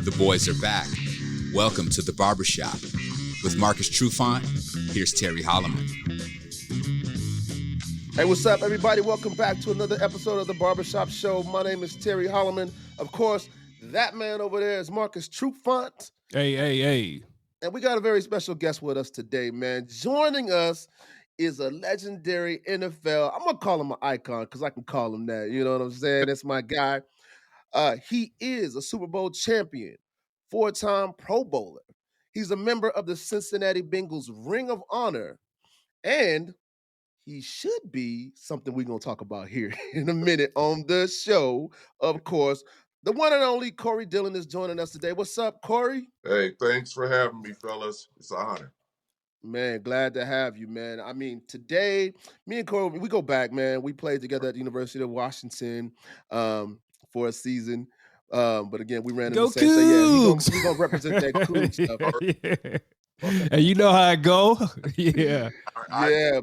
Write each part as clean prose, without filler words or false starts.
The boys are back. Welcome to the BarberShop. With Marcus Trufant, here's Terry Holloman. Hey, what's up, everybody? Welcome back to another episode of the BarberShop Show. My name is Terry Holloman. Of course, that man over there is Marcus Trufant. Hey. And we got a very special guest with us today, man. Joining us is a legendary NFL. I'm going to call him an icon because I can call him that. You know what I'm saying? That's my guy. He is a Super Bowl champion, 4-time Pro Bowler. He's a member of the Cincinnati Bengals Ring of Honor. And he should be something we're going to talk about here in a minute on the show. Of course, the one and only Corey Dillon is joining us today. What's up, Corey? Hey, thanks for having me, fellas. It's an honor. Man, glad to have you, man. I mean, today, me and Corey, we go back, man. We played together at the University of Washington for a season. But again, we ran in the same thing. Yeah, we're going to represent that Cougs stuff. Yeah. And you know how it go. Yeah. Yeah.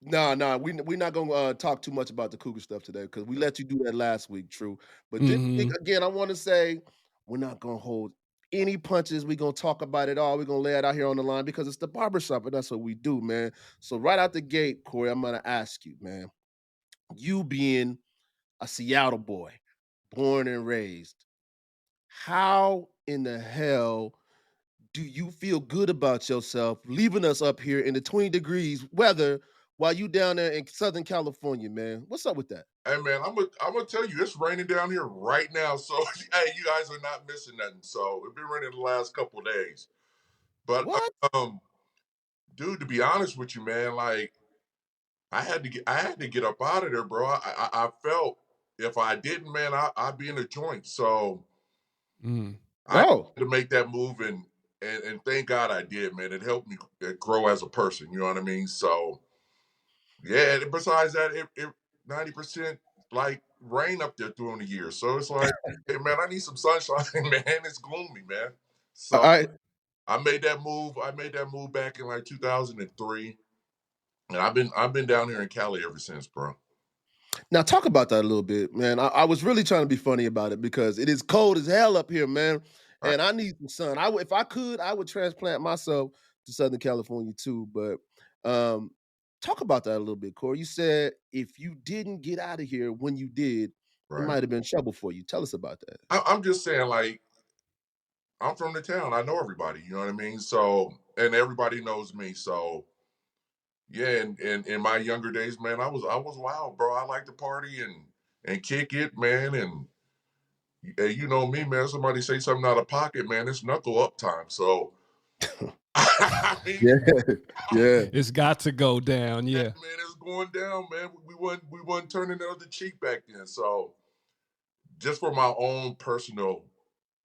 No, we're not going to talk too much about the Cougar stuff today because we let you do that last week, True. But this week, again, I want to say we're not going to hold any punches. We're going to talk about it all. We're going to lay it out here on the line because it's the barbershop, and that's what we do, man. So right out the gate, Corey, I'm going to ask you, man, you being a Seattle boy, born and raised, how in the hell do you feel good about yourself leaving us up here in the 20 degrees weather while you down there in Southern California, man? What's up with that? Hey, man, I'm gonna tell you, it's raining down here right now. So, hey, you guys are not missing nothing. So, it's been raining the last couple of days. But, What? dude, to be honest with you, man, like I had to get up out of there, bro. I felt if I didn't, man, I'd be in a joint. So, I had to make that move, and thank God I did, man. It helped me grow as a person. You know what I mean? So. Yeah, and besides that, it 90% like rain up there during the year. So it's like, hey man, I need some sunshine, man. It's gloomy, man. So I made that move. I made that move back in like 2003. And I've been down here in Cali ever since, bro. Now talk about that a little bit, man. I was really trying to be funny about it because it is cold as hell up here, man. And I need some sun. If I could, I would transplant myself to Southern California too. But talk about that a little bit, Corey. You said if you didn't get out of here when you did, it might have been trouble for you. Tell us about that. I'm just saying, like, I'm from the town. I know everybody. You know what I mean? So, and everybody knows me. So, yeah. And in my younger days, man, I was wild, bro. I like to party and kick it, man. And you know me, man. Somebody say something out of pocket, man. It's knuckle up time. So. I mean, yeah, it's got to go down. Yeah, man, it's going down, man. We wasn't turning the other cheek back then. So, just for my own personal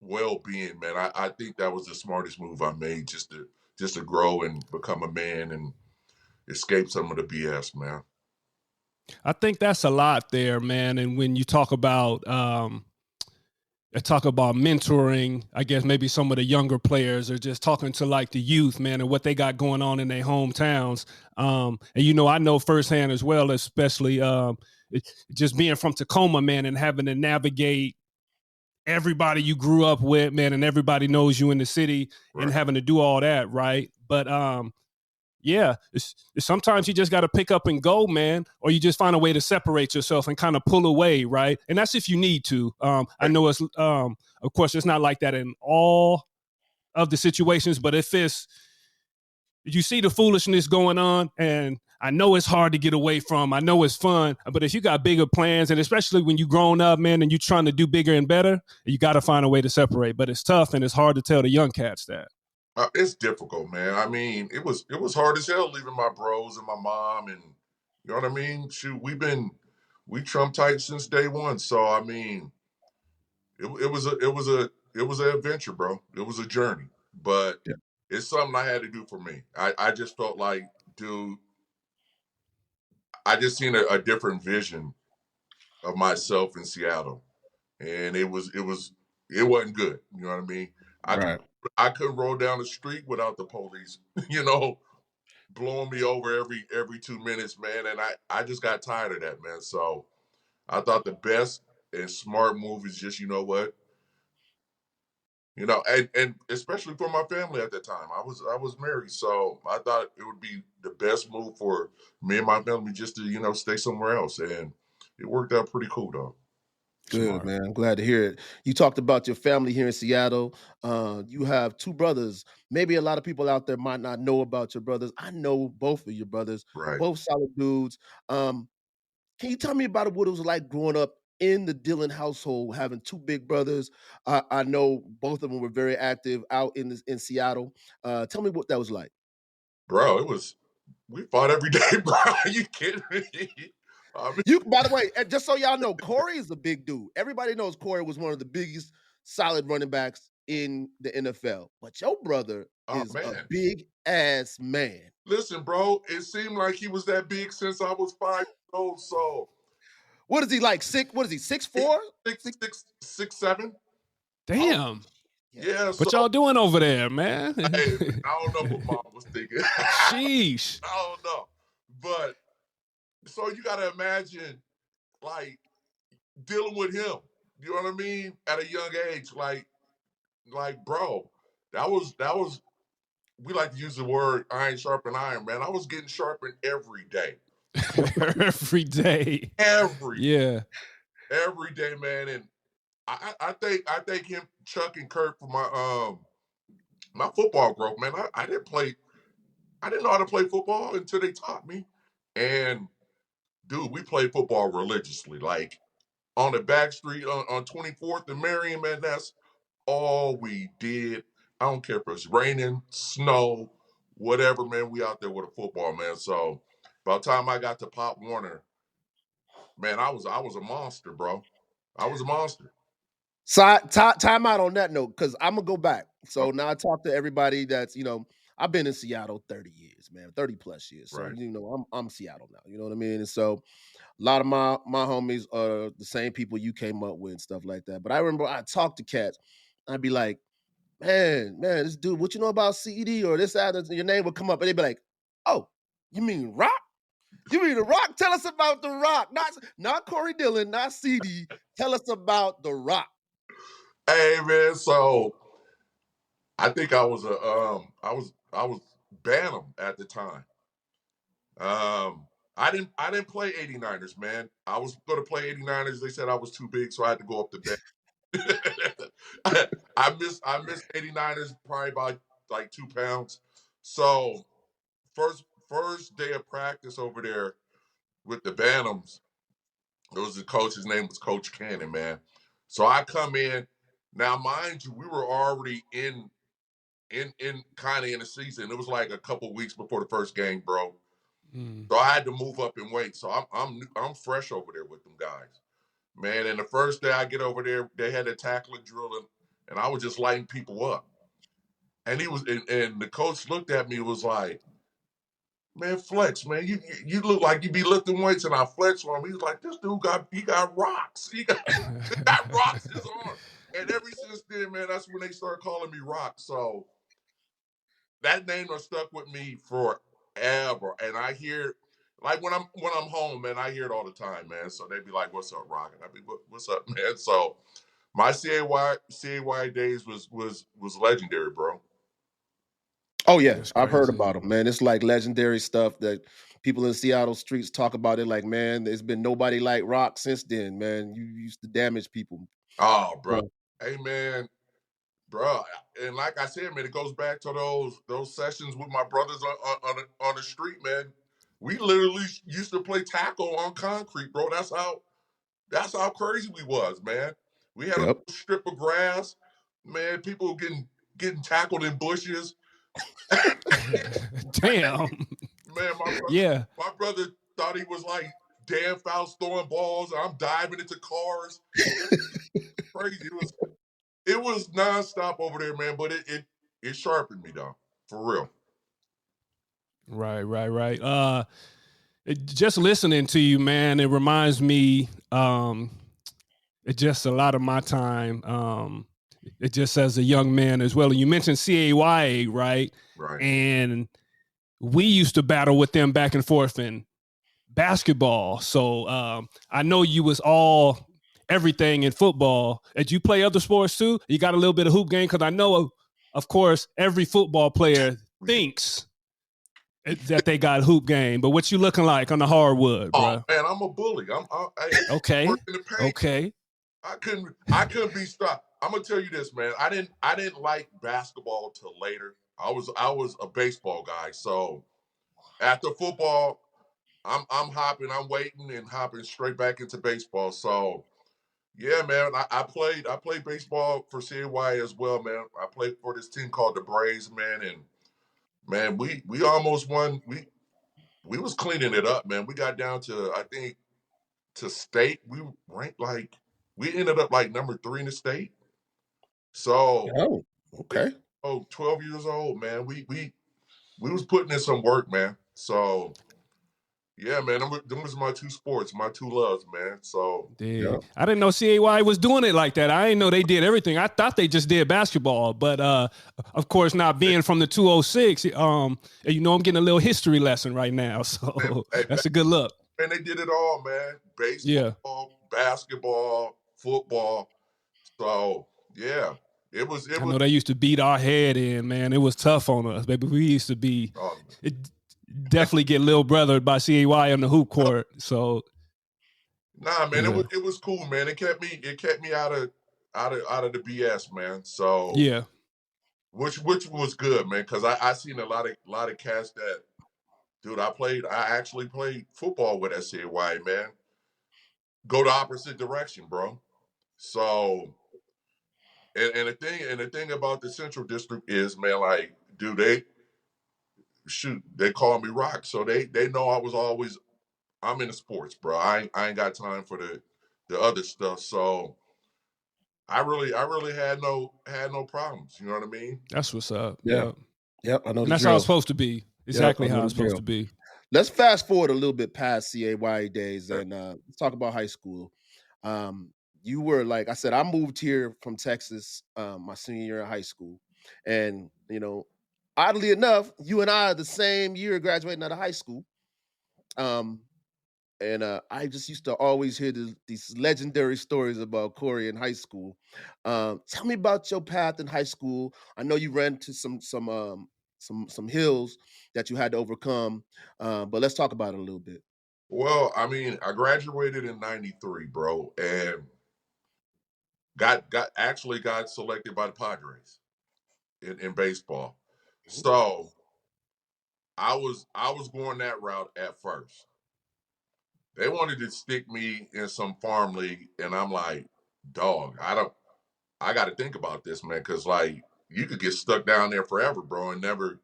well-being, man, I think that was the smartest move I made, just to grow and become a man and escape some of the BS, man. I think that's a lot there, man. And when you talk about mentoring, I guess maybe some of the younger players are just talking to like the youth, man, and what they got going on in their hometowns. And, you know, I know firsthand as well, especially just being from Tacoma, man, and having to navigate everybody you grew up with, man, and everybody knows you in the city and having to do all that. Right. But yeah, sometimes you just got to pick up and go, man, or you just find a way to separate yourself and kind of pull away, right? And that's if you need to. I know it's, of course, it's not like that in all of the situations, but if you see the foolishness going on, and I know it's hard to get away from, I know it's fun, but if you got bigger plans, and especially when you grown up, man, and you're trying to do bigger and better, you got to find a way to separate. But it's tough, and it's hard to tell the young cats that. It's difficult, man. I mean, it was hard as hell leaving my bros and my mom, and you know what I mean. Shoot, we Trump tight since day one. So I mean, it was an adventure, bro. It was a journey, but it's something I had to do for me. I just felt like, dude, I just seen a different vision of myself in Seattle, and it wasn't good. You know what I mean? I couldn't roll down the street without the police, you know, blowing me over every 2 minutes, man. And I just got tired of that, man. So I thought the best and smart move is just, you know what? You know, and especially for my family at that time. I was married, so I thought it would be the best move for me and my family just to, you know, stay somewhere else. And it worked out pretty cool though. Good, Smart. man. I'm glad to hear it. You talked about your family here in Seattle. You have two brothers. Maybe a lot of people out there might not know about your brothers. I know both of your brothers, Right. both solid dudes. Can you tell me about what it was like growing up in the Dillon household, having two big brothers? I know both of them were very active out in Seattle. Tell me what that was like. Bro, we fought every day, bro. You kidding me? I mean, You, by the way, and just so y'all know, Corey is a big dude. Everybody knows Corey was one of the biggest solid running backs in the NFL. But your brother oh is a man. big ass man. Listen, bro, it seemed like he was that big since I was 5 years old. So What is he like? What is he? 6'4"? six, 6'7". Damn. Yeah, so What y'all doing over there, man? hey, I don't know what mom was thinking. Sheesh. I don't know. But so you gotta imagine like dealing with him. You know what I mean? At a young age, bro, that was we like to use the word iron sharpen iron, man. I was getting sharpened every day. Every day. Every Yeah. every day, man. And I thank him, Chuck and Kurt, for my football growth, man. I didn't know how to play football until they taught me. And dude, we played football religiously. Like on the back street on 24th and Marion, man, that's all we did. I don't care if it's raining, snow, whatever, man. We out there with a football, man. So by the time I got to Pop Warner, man, I was a monster, bro. I was a monster. So time out on that note, because I'm gonna go back. So now I talk to everybody that's, I've been in Seattle 30 years, man, 30 plus years. So Right. I'm Seattle now. You know what I mean? And so a lot of my homies are the same people you came up with and stuff like that. But I remember I talked to cats. I'd be like, man, this dude, what you know about CED or this, that, and your name would come up, and they'd be like, oh, you mean Rock? You mean the Rock? Tell us about the Rock. Not Corey Dillon, not CD. Tell us about the Rock. Hey man, so I think I was I was Bantam at the time. I didn't play 89ers, man. I was gonna play 89ers. They said I was too big, so I had to go up to bed. I missed 89ers probably by like 2 pounds. So first day of practice over there with the Bantams, there was a coach, his name was Coach Cannon, man. So I come in. Now, mind you, we were already in kind of in the season. It was like a couple weeks before the first game, bro. So I had to move up and wait. So I'm fresh over there with them guys, man. And the first day I get over there, they had a tackling drill, and I was just lighting people up. And and the coach looked at me and was like, "Man, flex, man. You look like you be lifting weights." And I flex on him. He was like, "This dude got rocks. He got rocks in his arm." And ever since then, man, that's when they started calling me Rock. So that name has stuck with me forever. And I hear, like when I'm home, man, I hear it all the time, man. So they be like, "What's up, Rock?" And I be, "What's up, man?" So my CAY days was legendary, bro. Oh yeah, That's I've heard crazy. about him, man. It's like legendary stuff that people in Seattle streets talk about it. Like, man, there's been nobody like Rock since then, man. You used to damage people. Oh, bro. Yeah. Hey, man, bro. And like I said, man, it goes back to those sessions with my brothers on the street, man. We literally used to play tackle on concrete, bro. That's how crazy we was, man. We had a Yep. strip of grass, man. People getting tackled in bushes. Damn. Man, Yeah. my brother thought he was like Dan Faust throwing balls. I'm diving into cars. Crazy. It was nonstop over there, man. But it sharpened me, though, for real. Right. Just listening to you, man, it reminds me it just a lot of my time. It just as a young man as well. And you mentioned CAYA, right? Right. And we used to battle with them back and forth in basketball. So I know you was all everything in football. Did you play other sports too? You got a little bit of hoop game? Because I know, of course, every football player thinks that they got hoop game. But what you looking like on the hardwood, bro? Man, I'm a bully. Okay. Work in the paint. Okay. I couldn't be stopped. I'm gonna tell you this, man. I didn't like basketball till later. I was a baseball guy. So after football, I'm hopping, I'm waiting and hopping straight back into baseball. So yeah, man, I played baseball for CAY as well, man. I played for this team called the Braves, man, and man, we almost won. We was cleaning it up, man. We got down to, I think, to state. We ranked like, we ended up like number 3 in the state. So okay. 12 years old, man. We was putting in some work, man. So yeah, man, them was my 2 sports, my 2 loves, man. So yeah. I didn't know CAY was doing it like that. I didn't know they did everything. I thought they just did basketball, but of course, not being from the 206, I'm getting a little history lesson right now. So that's a good look. And they did it all, man. Baseball, basketball, football. So yeah, it was. I know they used to beat our head in, man. It was tough on us, baby. We used to be. Definitely get little brothered by CAY on the hoop court. So nah, man, it was cool, man. It kept me out of the BS, man. So yeah, which was good, man, because I seen a lot of cats that, dude, I actually played football with CAY, man. Go the opposite direction, bro. So and the thing about the Central District is, man, like, dude, they call me Rock, so they know I'm into sports, bro. I ain't got time for the other stuff. So I really had no problems. You know what I mean? That's what's up. Yeah. Yep. I know. And that's how it's supposed to be. Exactly how it's supposed to be. Let's fast forward a little bit past CAY days and let's talk about high school. You were, like I said, I moved here from Texas my senior year in high school, and oddly enough, you and I are the same year graduating out of high school. And I just used to always hear these legendary stories about Corey in high school. Tell me about your path in high school. I know you ran to some hills that you had to overcome, but let's talk about it a little bit. Well, I mean, I graduated in '93, bro, and got selected by the Padres in baseball. So I was going that route at first. They wanted to stick me in some farm league, and I'm like, dog, I got to think about this, man, because like you could get stuck down there forever, bro, and never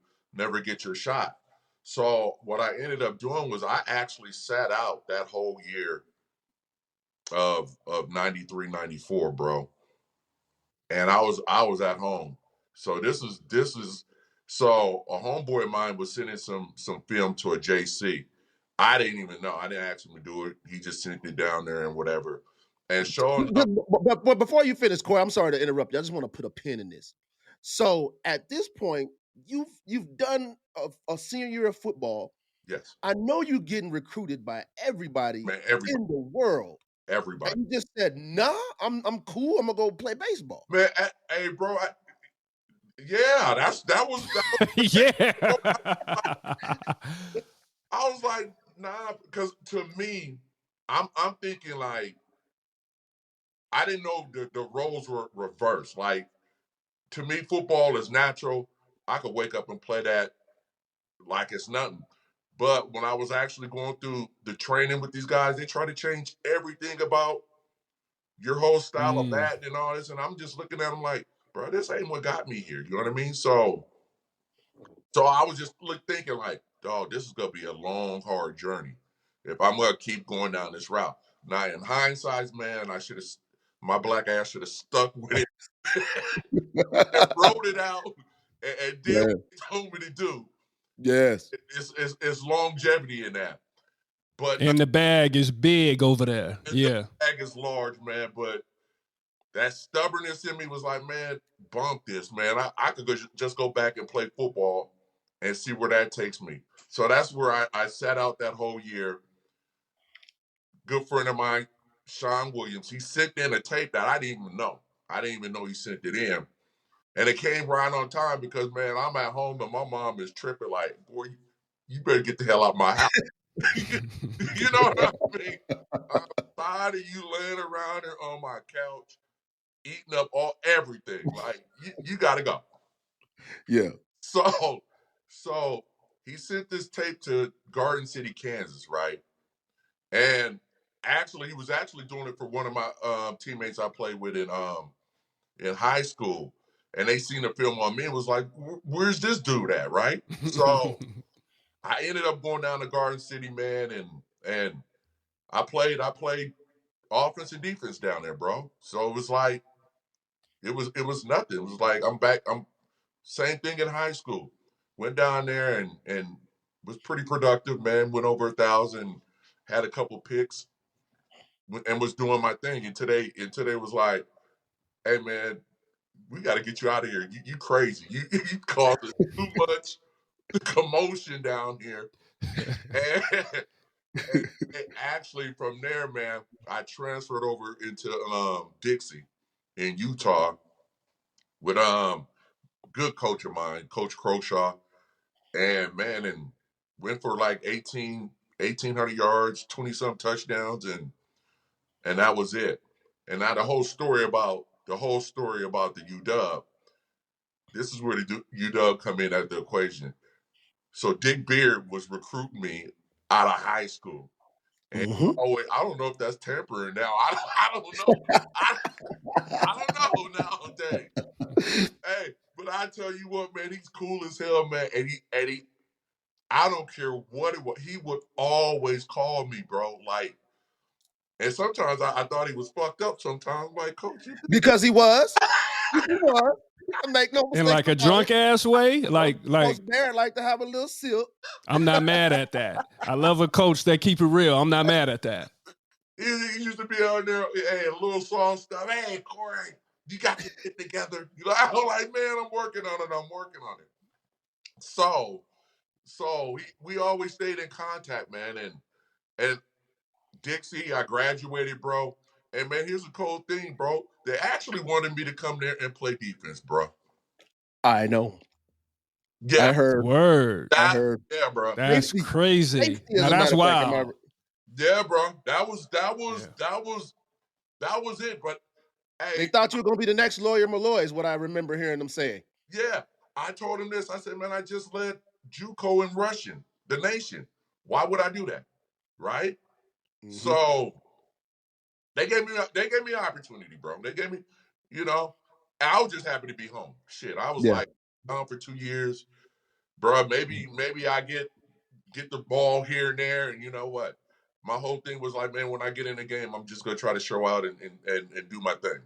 get your shot. So what I ended up doing was I actually sat out that whole year of '93, '94, bro, and I was at home. So this is so a homeboy of mine was sending some film to a JC. I didn't even know. I didn't ask him to do it. He just sent it down there and whatever. And showing up. But before you finish, Corey, I'm sorry to interrupt you. I just want to put a pin in this. So at this point, you've done a senior year of football. Yes. I know you're getting recruited by everybody, in the world. Everybody. And you just said, nah, I'm cool. I'm gonna go play baseball. Man, hey, bro. That was yeah. I was like, nah, because to me, I'm thinking like, I didn't know the roles were reversed. Like, to me, football is natural. I could wake up and play that like it's nothing. But when I was actually going through the training with these guys, they try to change everything about your whole style of batting and all this. And I'm just looking at them like, bro, this ain't what got me here. You know what I mean? So I was just thinking like, dog, this is going to be a long, hard journey if I'm going to keep going down this route. Now, in hindsight, man, my black ass should have stuck with it and wrote it out and did what he told me to do. Yes. It's longevity in that. But the bag is big over there. Yeah. The bag is large, man, but that stubbornness in me was like, man, bump this, man. I could just go back and play football and see where that takes me. So that's where I sat out that whole year. Good friend of mine Sean Williams, he sent in a tape that I didn't even know. I didn't even know he sent it in. And it came right on time because, man, I'm at home and my mom is tripping like, boy, you better get the hell out of my house. You know what I mean? I'm tired of you laying around here on my couch, eating up everything. Like, you got to go. Yeah. So he sent this tape to Garden City, Kansas, right? And actually, he was actually doing it for one of my teammates I played with in high school. And they seen the film on me and was like, where's this dude at, right? So I ended up going down to Garden City, man, and I played offense and defense down there, bro. So it was like, it was nothing. It was like, I'm back. Same thing in high school. Went down there and was pretty productive, man. Went over 1,000, had a couple picks, and was doing my thing. And today was like, hey, man, we got to get you out of here. You crazy. You causing too much commotion down here. And actually, from there, man, I transferred over into Dixie in Utah with good coach of mine, Coach Croshaw. And man, and went for like 1,800 yards, 20-some touchdowns, and that was it. And now the whole story about the UW, this is where the UW come in at the equation. So Dick Beard was recruiting me out of high school. And I don't know if that's tampering now. I don't know. I don't know nowadays. Hey, but I tell you what, man, he's cool as hell, man. And he I don't care what it was. He would always call me, bro. Like, and sometimes I thought he was fucked up. Sometimes, like, coach, because he was. He was. Make no mistake. In like a drunk ass way, like Coach Barrett like to have a little sip. I'm not mad at that. I love a coach that keep it real. I'm not mad at that. He used to be out there, hey, a little song stuff. Hey, Corey, you got to get together. You know, I'm like, man, I'm working on it. So we always stayed in contact, man. And Dixie, I graduated, bro. And man, here's a cool thing, bro. They actually wanted me to come there and play defense, bro. I know. Yeah. I heard. Word. I heard. Yeah, bro. That's crazy. Now that's wild. Yeah, bro. That was it. But hey, they thought you were gonna be the next Lawyer Malloy, is what I remember hearing them say. Yeah. I told him this. I said, man, I just led JUCO in rushing the nation. Why would I do that? Right? Mm-hmm. So they gave me an opportunity, bro. They gave me, you know, I was just happy to be home. Shit, I was like gone for 2 years, bro. Maybe I get the ball here and there, and you know what? My whole thing was like, man, when I get in the game, I'm just gonna try to show out and do my thing.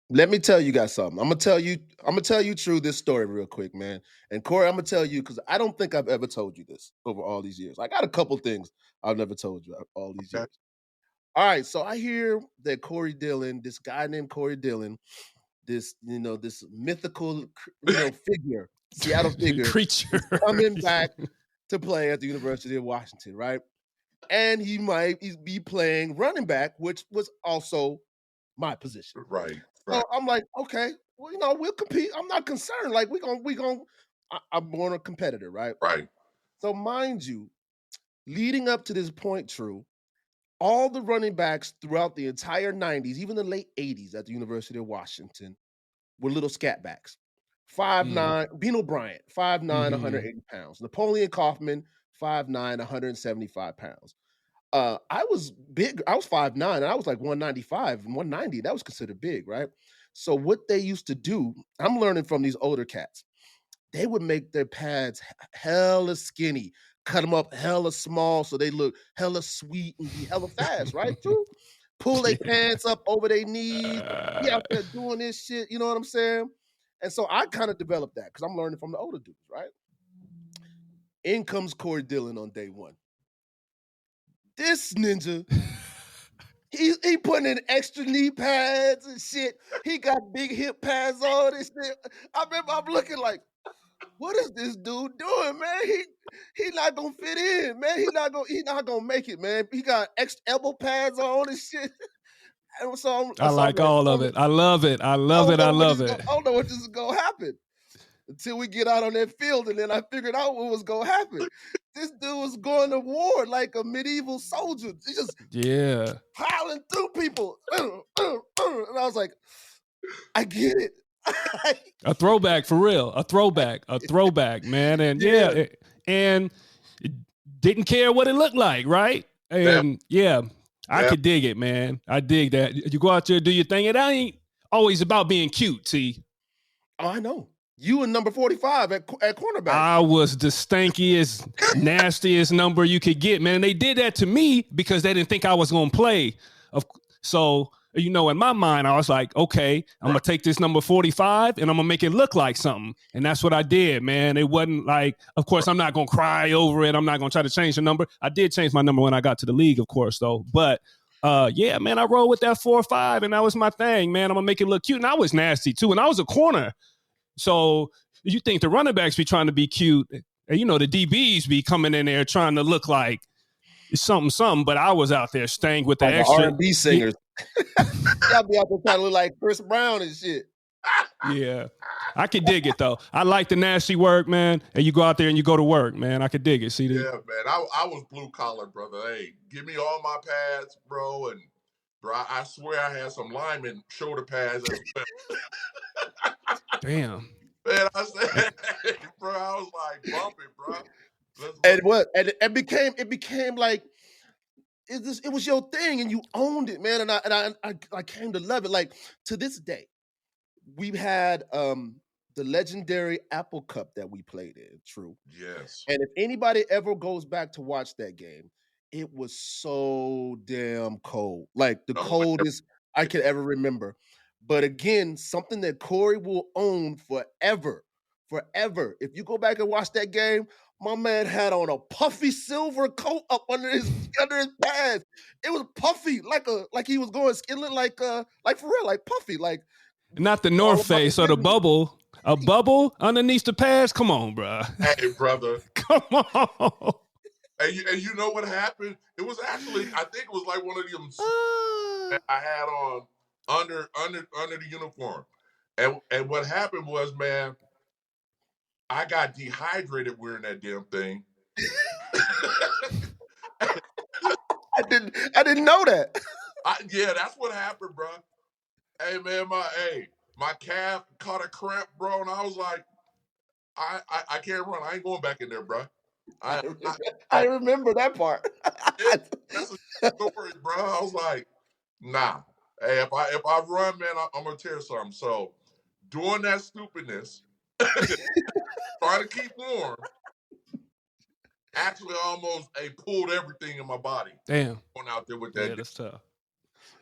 Let me tell you guys something. I'm gonna tell you true this story real quick, man. And Corey, I'm gonna tell you because I don't think I've ever told you this over all these years. I got a couple things I've never told you all these years. All right, so I hear that Corey Dillon, this guy named Corey Dillon, this mythical figure, Seattle figure, creature, coming back to play at the University of Washington, right? And he might be playing running back, which was also my position. Right. So I'm like, okay, well, we'll compete. I'm not concerned. Like I'm born a competitor, right? Right. So mind you, leading up to this point, True, all the running backs throughout the entire 90s, even the late 80s at the University of Washington, were little scat backs. 5'9", Bean O'Brien, 5'9", 180 pounds. Napoleon Kaufman, 5'9", 175 pounds. I was big. I was 5'9", and I was like 195 and 190. That was considered big, right? So what they used to do, I'm learning from these older cats. They would make their pads hella skinny, cut them up hella small so they look hella sweet and be hella fast, right? True. Pull their pants up over their knees, be out there doing this shit. You know what I'm saying? And so I kind of developed that because I'm learning from the older dudes, right? In comes Corey Dillon on day one. This ninja, he putting in extra knee pads and shit. He got big hip pads on and shit. I remember I'm looking like, what is this dude doing, man? He not gonna fit in, man. He not gonna make it, man. He got extra elbow pads on and shit. And so I like all of it. I love it. I love it. I love it. I don't know what this is gonna happen until we get out on that field, and then I figured out what was gonna happen. This dude was going to war like a medieval soldier. He just piling through people, and I was like, I get it. A throwback for real. A throwback, man. And and didn't care what it looked like, right? And I could dig it, man. I dig that. You go out there, do your thing. It ain't always about being cute, see. Oh, I know. You and number 45 at cornerback. I was the stankiest, nastiest number you could get, man. And they did that to me because they didn't think I was going to play. So, you know, in my mind, I was like, okay, I'm going to take this number 45 and I'm going to make it look like something. And that's what I did, man. It wasn't like, of course, I'm not going to cry over it. I'm not going to try to change the number. I did change my number when I got to the league, of course, though. But, man, I rolled with that 4-5 and that was my thing, man. I'm going to make it look cute. And I was nasty, too. And I was a corner. So you think the running backs be trying to be cute. And, you know, the DBs be coming in there trying to look like something. But I was out there staying with the extra. R&B singers. Y'all be out there trying to look like Chris Brown and shit. Yeah. I could dig it, though. I like the nasty work, man. And you go out there and you go to work, man. I could dig it. See that? Yeah, man. I was blue collar, brother. Hey, give me all my pads, bro. And, bro, I swear I had some lineman shoulder pads as well. Damn. Man, I said, hey, bro, I was like, bump it, bro. It became like it was your thing and you owned it, man. And I came to love it. Like to this day, we've had the legendary Apple Cup that we played in, true. Yes. And if anybody ever goes back to watch that game, it was so damn cold. Like the coldest I could ever remember. But again, something that Corey will own forever. Forever. If you go back and watch that game, my man had on a puffy silver coat up under his pads. It was puffy, like he was going. It looked like for real, like puffy, like not the North Face or the bubble. A bubble underneath the pads. Come on, bro. Hey, brother. Come on. And you know what happened? It was actually, I think it was like one of them that I had on under the uniform. And what happened was, man, I got dehydrated wearing that damn thing. I didn't know that. Yeah, that's what happened, bro. Hey, man, my calf caught a cramp, bro, and I was like, I can't run. I ain't going back in there, bro. I remember that part. That's a story, bro. I was like, nah. Hey, if I run, man, I'm gonna tear something. So doing that stupidness, trying to keep warm, actually almost pulled everything in my body. Damn. Going out there with that. Yeah, that's tough.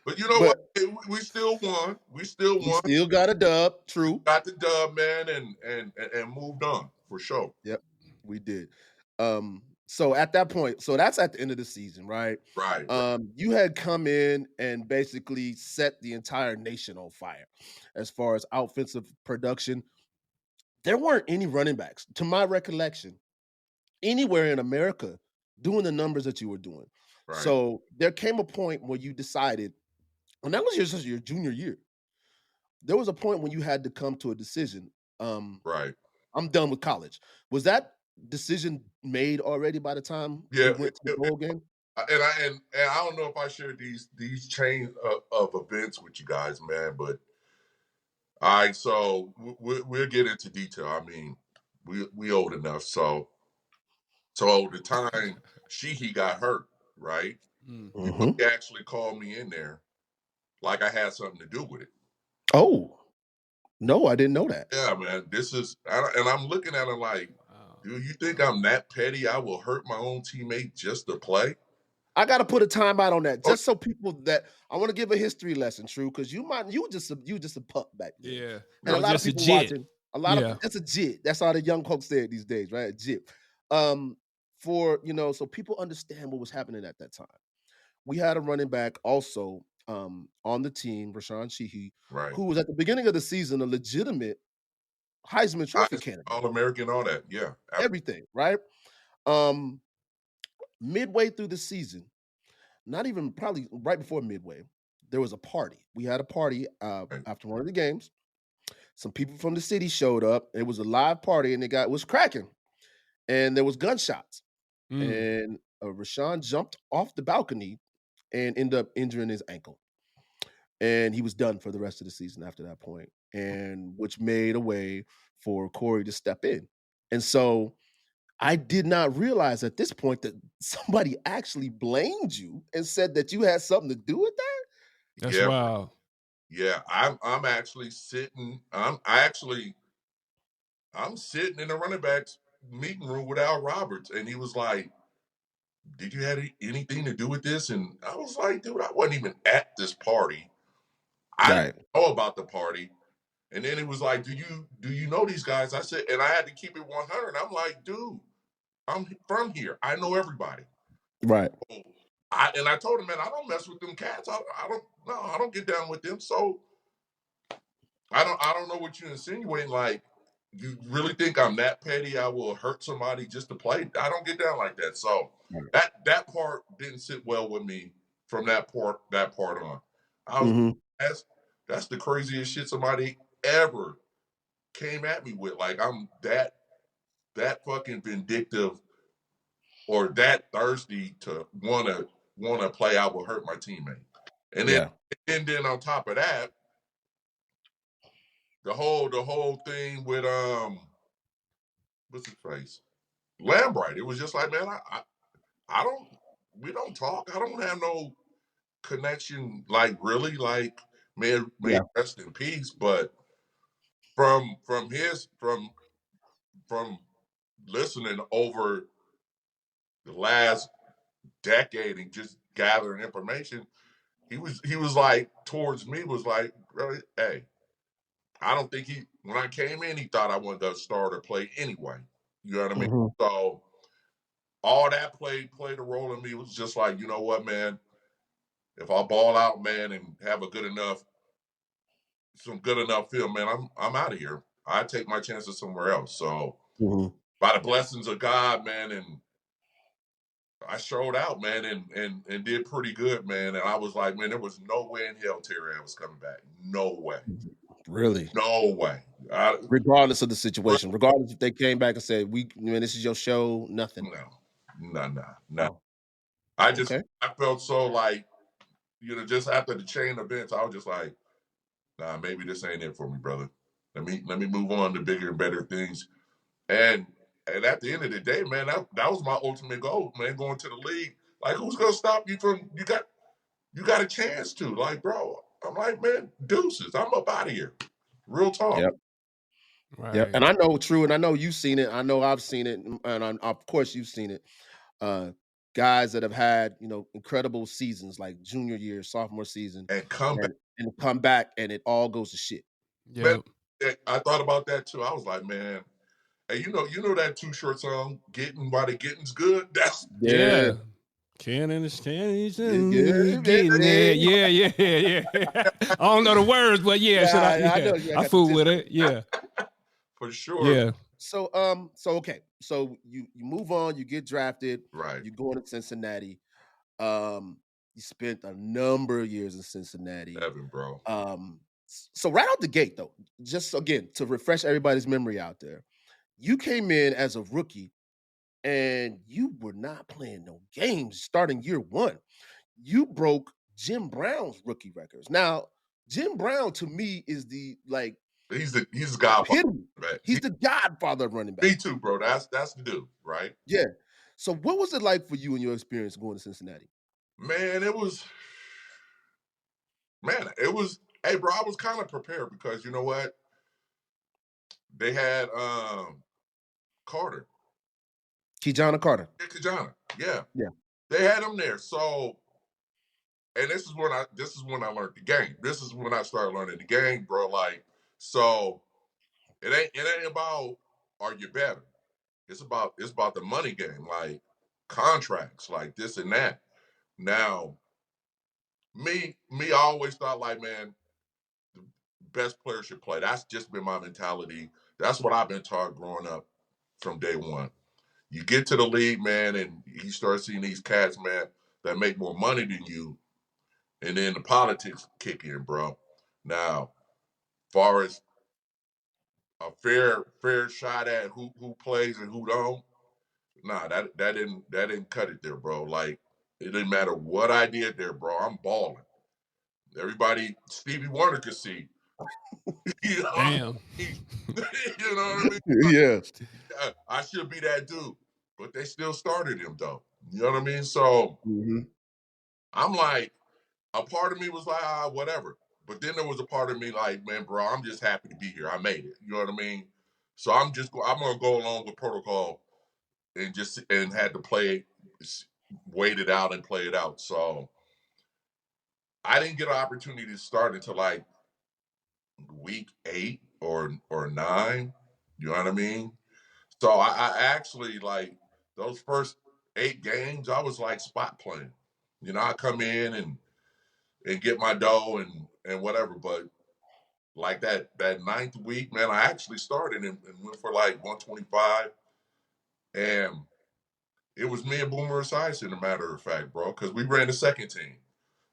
But you know what? We still won. We still got a dub. True. Got the dub, man, and moved on for sure. Yep, we did. So at that point, so that's at the end of the season, right? Right. You had come in and basically set the entire nation on fire as far as offensive production. There weren't any running backs, to my recollection, anywhere in America doing the numbers that you were doing. Right. So there came a point where you decided, and that was just your junior year. There was a point when you had to come to a decision. Right. I'm done with college. Was that decision made already by the time you went to the bowl game? And I don't know if I shared these chain of events with you guys, man, but all right, so we'll get into detail. I mean, we old enough, so the time he got hurt, right? Mm-hmm. He actually called me in there like I had something to do with it. Oh, no, I didn't know that. Yeah, man, and I'm looking at it like, dude, you think I'm that petty? I will hurt my own teammate just to play? I got to put a timeout on that, just so people that I want to give a history lesson, true, because you were just a pup back then. Yeah, and a lot of people watching. Of that's a jit. That's how the young folks say it these days, right? A jit. So people understand what was happening at that time. We had a running back also on the team, Rashawn Sheehy, right, who was at the beginning of the season a legitimate Heisman Trophy candidate. All-American, all that. Yeah. Everything, right? Midway through the season, not even probably right before midway, there was a party. We had a party after one of the games. Some people from the city showed up. It was a live party, and it was cracking. And there was gunshots. And Rashawn jumped off the balcony and ended up injuring his ankle. And he was done for the rest of the season after that point, and which made a way for Corey to step in. And so I did not realize at this point that somebody actually blamed you and said that you had something to do with that. That's wild. Yeah, I'm actually sitting. I'm sitting in the running backs meeting room with Al Roberts, and he was like, "Did you have anything to do with this?" And I was like, "Dude, I wasn't even at this party. I didn't know about the party." And then he was like, "Do you know these guys?" I said, and I had to keep it 100. I'm like, "Dude, I'm from here. I know everybody." Right. So I told him, "Man, I don't mess with them cats. I don't get down with them." So I don't know what you're insinuating. Like, you really think I'm that petty? I will hurt somebody just to play? I don't get down like that. So that part didn't sit well with me from that part on. I was that's the craziest shit somebody ever came at me with. Like, I'm that fucking vindictive or that thirsty to wanna play. I will hurt my teammate. And then on top of that, the whole thing with what's his face? Lambright. It was just like, man, we don't talk. I don't have no connection, like, really, like, may rest in peace. But from listening over the last decade and just gathering information, he was like, towards me, was like, really, hey, I don't think when I came in, he thought I wanted to start or play anyway. You know what I mean? So all that played a role in me. It was just like, you know what, man, if I ball out, man, and have some good enough film, man, I'm out of here. I take my chances somewhere else. So by the blessings of God, man, and I showed out, man, and did pretty good, man. And I was like, man, there was no way in hell Terry was coming back. No way. Really? No way. Regardless of the situation, regardless if they came back and said, this is your show, nothing. No. I felt so like, just after the chain events, I was just like, nah, maybe this ain't it for me, brother. Let me move on to bigger and better things. And at the end of the day, man, that was my ultimate goal, man, going to the league. Like, who's gonna stop you from you got a chance to? Like, bro, I'm like, man, deuces. I'm up out of here. Real talk. Yep. Right. Yep. And I know, true, and I know you've seen it. I know I've seen it, and of course you've seen it. Guys that have had, incredible seasons like junior year, sophomore season, and come back, and it all goes to shit. Yeah. I thought about that too. I was like, man, hey, you know that Too Short song, "Getting While the Getting's Good"? That's Can't understand getting there. Yeah. I don't know the words, but I fool with it. Yeah. For sure. Yeah. So okay. So you move on, you get drafted, right? You're going to Cincinnati. You spent a number of years in Cincinnati. Evan, bro. So right out the gate, though, just again to refresh everybody's memory out there, you came in as a rookie and you were not playing no games starting year one. You broke Jim Brown's rookie records. Now, Jim Brown to me is he's the godfather. He's the godfather of running back. Me too, bro. That's the dude, right? Yeah. So what was it like for you and your experience going to Cincinnati? Man, it was. Hey, bro, I was kind of prepared because you know what? They had Carter. Kijana Carter. Yeah, Kijana. Yeah. They had him there. So, and this is when I learned the game. This is when I started learning the game, bro. Like, so it ain't about are you better. It's about the money game, like contracts, like this and that. Now, me, I always thought like, man, the best player should play. That's just been my mentality. That's what I've been taught growing up from day one. You get to the league, man, and you start seeing these cats, man, that make more money than you, and then the politics kick in, bro. Now, far as a fair shot at who plays and who don't, nah, that didn't cut it there, bro. Like, it didn't matter what I did there, bro. I'm balling. Everybody, Stevie Wonder could see. You know Damn. you know what I mean? Yeah. I should be that dude. But they still started him, though. You know what I mean? So I'm like, a part of me was like, whatever. But then there was a part of me like, man, bro, I'm just happy to be here. I made it. You know what I mean? So I'm gonna go along with protocol and had to wait it out and play it out. So I didn't get an opportunity to start until like week 8 or 9. You know what I mean? So I actually, like, those first 8 games, I was like spot playing. You know, I come in and get my dough and whatever. But like that 9th week, man, I actually started and went for like 125. And it was me and Boomer Esiason, a matter of fact, bro, because we ran the second team.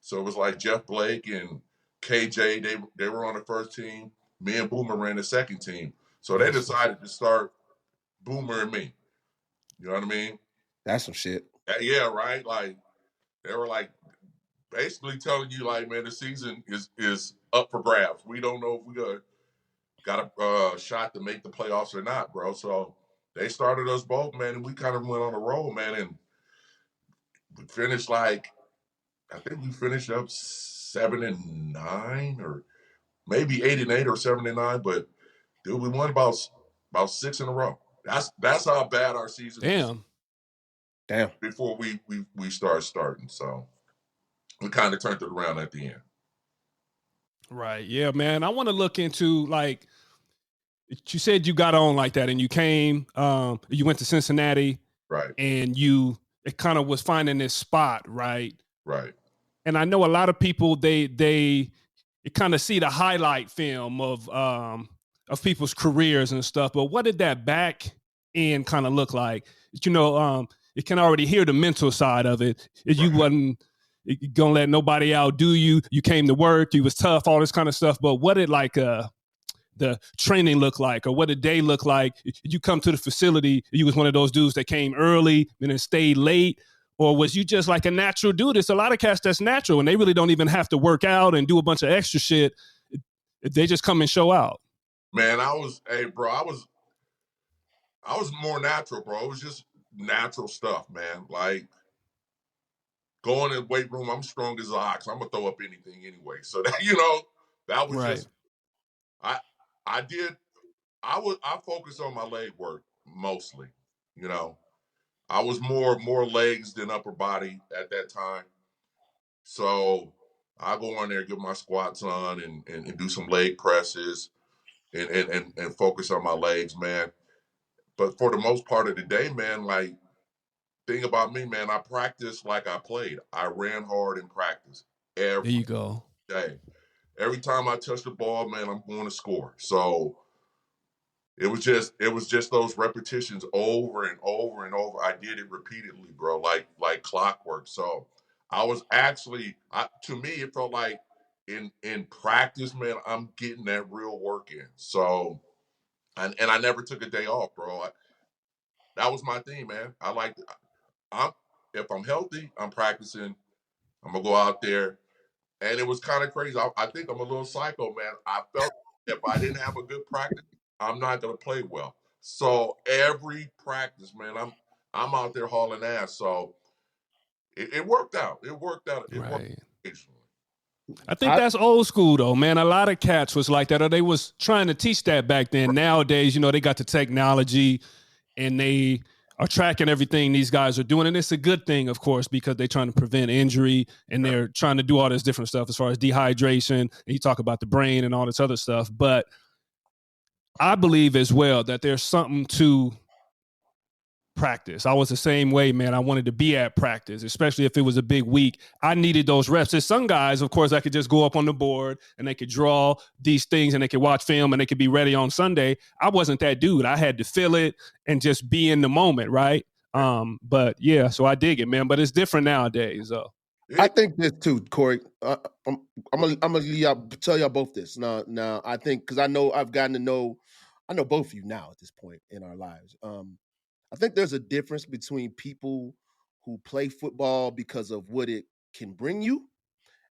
So it was like Jeff Blake and KJ, they were on the first team. Me and Boomer ran the second team. So they decided to start Boomer and me. You know what I mean? That's some shit. Yeah, right? Like, they were like basically telling you, like, man, the season is up for grabs. We don't know if we got a shot to make the playoffs or not, bro. So they started us both, man, and we kind of went on a roll, man, and we finished like, I think we finished up 7-9 or maybe 8-8 or 7-9, but dude, we won about 6 in a row. That's how bad our season was. Damn. Before we starting. So we kind of turned it around at the end. Right. Yeah, man. I want to look into, like, you said you got on like that and you came, you went to Cincinnati. Right. And it kind of was finding this spot, right? Right. And I know a lot of people, they kind of see the highlight film of people's careers and stuff, but what did that back end kind of look like? You know, you can already hear the mental side of it. You wasn't gonna let nobody outdo you. You came to work, you was tough, all this kind of stuff. But what did like the training look like, or what did day look like? You come to the facility, you was one of those dudes that came early and then stayed late, or was you just like a natural dude? It's a lot of cats that's natural and they really don't even have to work out and do a bunch of extra shit. They just come and show out. Man, I was more natural, bro. It was just natural stuff, man. Like, going in the weight room, I'm strong as an ox. I'm gonna throw up anything anyway. So that, that was right. just I focused on my leg work mostly. I was more legs than upper body at that time. So I go on there, get my squats on and do some leg presses and focus on my legs, man. But for the most part of the day, man, like, thing about me, man, I practiced like I played. I ran hard in practice every day. Every time I touch the ball, man, I'm going to score. So it was just those repetitions over and over and over. I did it repeatedly, bro, like clockwork. So I was actually, to me, it felt like in practice, man, I'm getting that real work in. So, and I never took a day off, bro. That was my thing, man. If I'm healthy, I'm practicing. I'm gonna go out there. And it was kind of crazy. I think I'm a little psycho, man. I felt if I didn't have a good practice, I'm not gonna play well. So every practice, man, I'm out there hauling ass. So it worked out. It worked out. It worked occasionally. I think that's old school though, man. A lot of cats was like that, or they was trying to teach that back then. Right. Nowadays, they got the technology and they are tracking everything these guys are doing. And it's a good thing, of course, because they're trying to prevent injury and they're trying to do all this different stuff as far as dehydration. And you talk about the brain and all this other stuff. But I believe as well that there's something to practice. I was the same way, man. I wanted to be at practice, especially if it was a big week. I needed those reps. There's some guys, of course, I could just go up on the board and they could draw these things and they could watch film and they could be ready on Sunday. I wasn't that dude. I had to feel it and just be in the moment, right? But yeah, so I dig it, man. But it's different nowadays, though. I think this too, Corey. I'm gonna tell y'all both this now. I think because I know both of you now at this point in our lives. I think there's a difference between people who play football because of what it can bring you,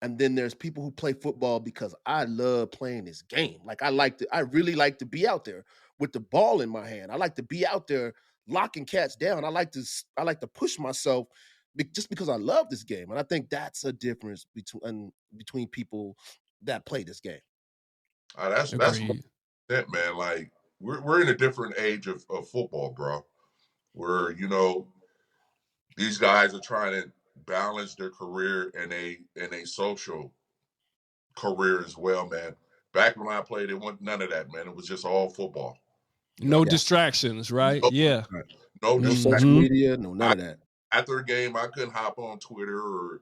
and then there's people who play football because I love playing this game. Like I really like to be out there with the ball in my hand. I like to be out there locking cats down. I like to push myself just because I love this game, and I think that's a difference between people that play this game. That's that, man. Like we're in a different age of football, bro. Where these guys are trying to balance their career and a social career as well, man. Back when I played, it wasn't none of that, man. It was just all football. No distractions, right? No social media, none of that. After a game, I couldn't hop on Twitter or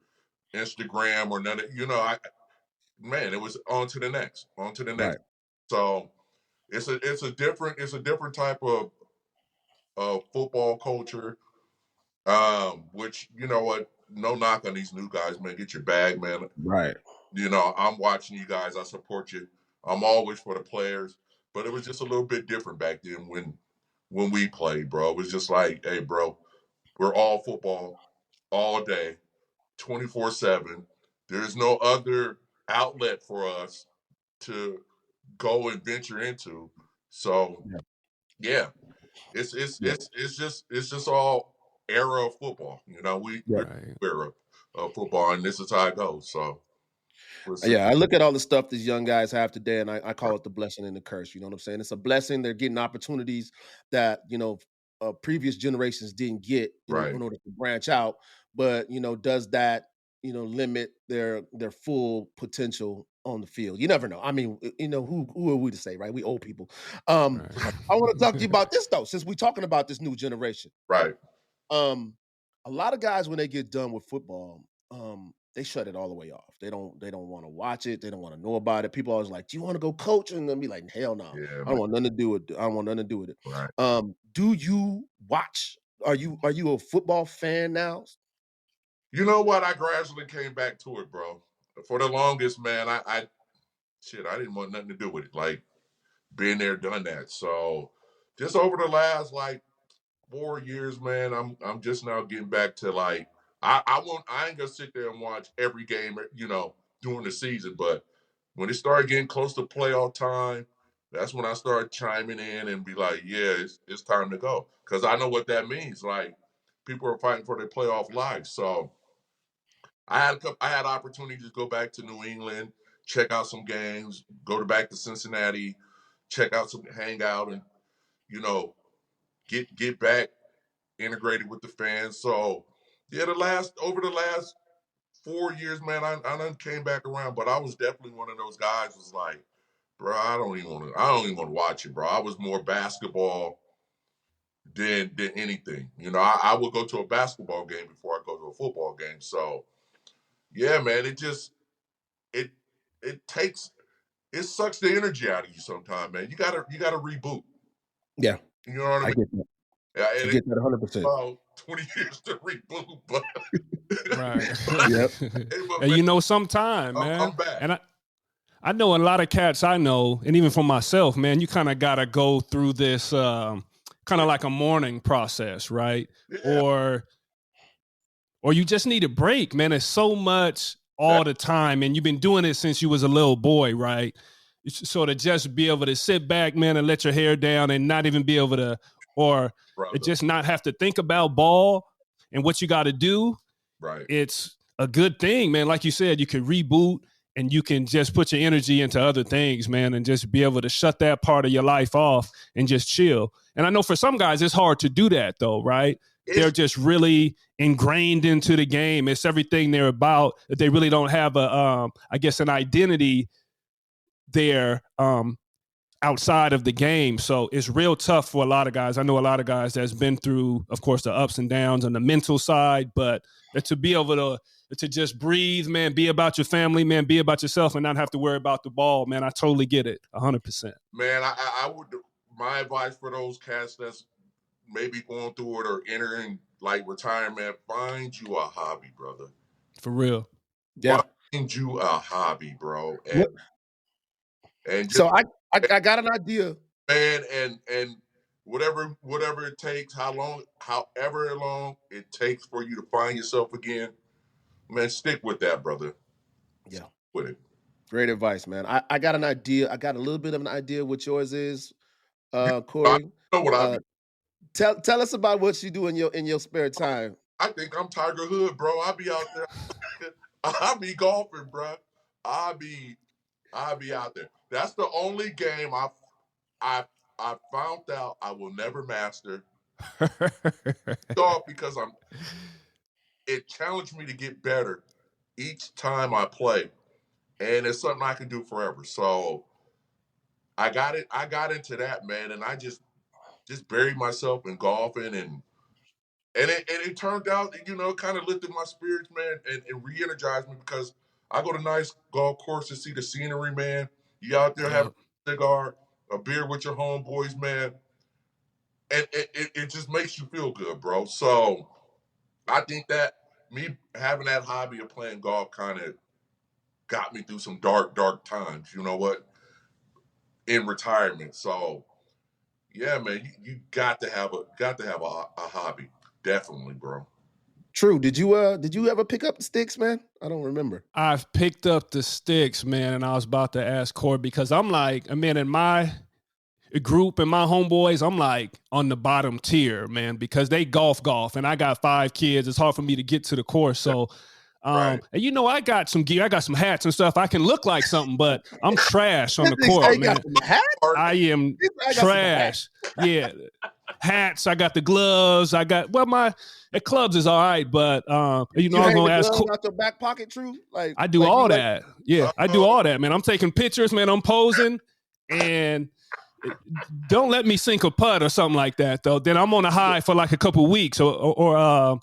Instagram or none of it was on to the next. Right. So it's a different type of football culture. Which what, no knock on these new guys, man. Get your bag, man. Right. I'm watching you guys. I support you. I'm always for the players. But it was just a little bit different back then when we played, bro. It was just like, hey, bro, we're all football all day, 24/7. There's no other outlet for us to go and venture into. So yeah. It's just all era of football. We're era of football, and this is how it goes. So I look at all the stuff these young guys have today, and I call it the blessing and the curse. You know what I'm saying? It's a blessing. They're getting opportunities that previous generations didn't get in order to branch out. But does that limit their full potential on the field? You never know. I mean, who are we to say, right? We old people. I want to talk to you about this though, since we're talking about this new generation. Right. A lot of guys, when they get done with football, they shut it all the way off. They don't want to watch it. They don't want to know about it. People always like, "Do you want to go coach?" And they'll be like, "Hell no, I don't want nothing to do with it. I don't want nothing to do with it." Right. Do you watch? Are you a football fan now? You know what? I gradually came back to it, bro. For the longest, man, I didn't want nothing to do with it. Like, been there, done that. So just over the last 4 years, man, I'm just now getting back to I ain't gonna sit there and watch every game, during the season. But when it started getting close to playoff time, that's when I started chiming in and be like, yeah, it's time to go. Because I know what that means. Like, people are fighting for their playoff lives. So I had opportunities to go back to New England, check out some games, back to Cincinnati, check out some hang out, and get back integrated with the fans. So yeah, over the last 4 years, man, I done came back around, but I was definitely one of those guys was like, bro, I don't even want to watch it, bro. I was more basketball than anything. I would go to a basketball game before I go to a football game. So yeah, man, it sucks the energy out of you sometimes, man. You gotta reboot. Yeah. You know what I mean? Get that. Yeah, I get that 100%. About 20 years to reboot, but right. Yep. And sometime, man. I'll come back. And I know a lot of cats I know, and even for myself, man, you kind of got to go through this kind of like a mourning process, right? Yeah. Or you just need a break, man. It's so much all the time, and you've been doing it since you was a little boy, right? So to just be able to sit back, man, and let your hair down and not even be able to, or just not have to think about ball and what you got to do. Right. It's a good thing, man. Like you said, you can reboot and you can just put your energy into other things, man, and just be able to shut that part of your life off and just chill. And I know for some guys, it's hard to do that though, right? They're just really ingrained into the game. It's everything they're about. They really don't have an identity there outside of the game. So it's real tough for a lot of guys. I know a lot of guys that's been through, of course, the ups and downs on the mental side, but to be able to just breathe, man, be about your family, man, be about yourself and not have to worry about the ball, man. I totally get it. 100%. Man, I would, my advice for those cats that's maybe going through it or entering like retirement, find you a hobby, brother. For real. Yeah. Find you a hobby, bro. And just, so I got an idea. Man, and whatever it takes, however long it takes for you to find yourself again, man, stick with that, brother. Yeah. Stick with it. Great advice, man. I got an idea. I got a little bit of an idea what yours is, Corey. I know what I do. Tell us about what you do in your spare time. I think I'm Tiger Hood, bro. I'll be out there. I'll be golfing, bro. I'll be out there. That's the only game I found out I will never master. Because it challenged me to get better each time I play. And it's something I can do forever. So I got into that, man, and I just buried myself in golfing and it turned out, kind of lifted my spirits, man, and re-energized me because I go to nice golf courses, see the scenery, man. You out there having a cigar, a beer with your homeboys, man. And it just makes you feel good, bro. So I think that me having that hobby of playing golf kind of got me through some dark times, you know what, in retirement. So yeah, man, you got to have a hobby. Definitely, bro. True. Did you ever pick up the sticks, man? I don't remember. I've picked up the sticks, man, and I was about to ask Corey because I'm like, man, in my group and my homeboys, I'm like on the bottom tier, man, because they golf, and I got 5 kids. It's hard for me to get to the course. So, Right. and I got some gear, I got some hats and stuff. I can look like something, but I'm trash on the court, man. I am trash. Yeah. Hats, I got the gloves, my clubs is all right, but I was gonna ask out your back pocket, True? Like I do all that. Yeah, I do all that, man. I'm taking pictures, man. I'm posing, and don't let me sink a putt or something like that, though. Then I'm on a high for like a couple weeks or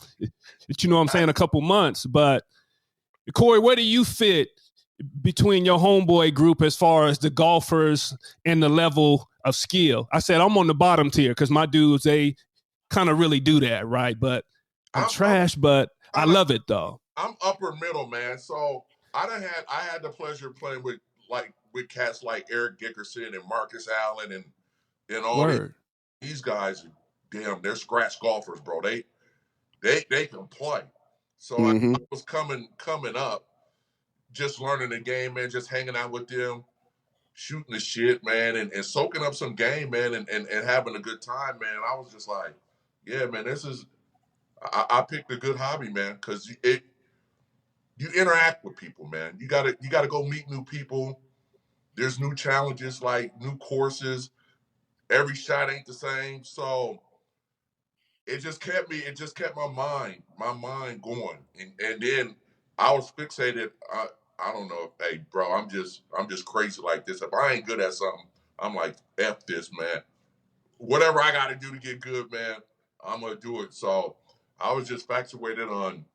you know what I'm saying, a couple months. But Corey, where do you fit between your homeboy group as far as the golfers and the level of skill? I said I'm on the bottom tier because my dudes, they kind of really do that, right? But I'm trash, but I love it though. I'm upper middle, man. So I had the pleasure of playing with cats like Eric Dickerson and Marcus Allen and all these guys. Damn, they're scratch golfers, bro. They can play. So I was coming up, just learning the game, man, just hanging out with them, shooting the shit, man, and soaking up some game, man, and having a good time, man. I was just like, yeah, man, I picked a good hobby, man, because you interact with people, man. You gotta go meet new people. There's new challenges, like new courses. Every shot ain't the same, so it just kept my mind going, and then I was fixated. I don't know. Hey, bro, I'm just crazy like this. If I ain't good at something, I'm like, F this, man. Whatever I got to do to get good, man, I'm going to do it. So I was just infatuated on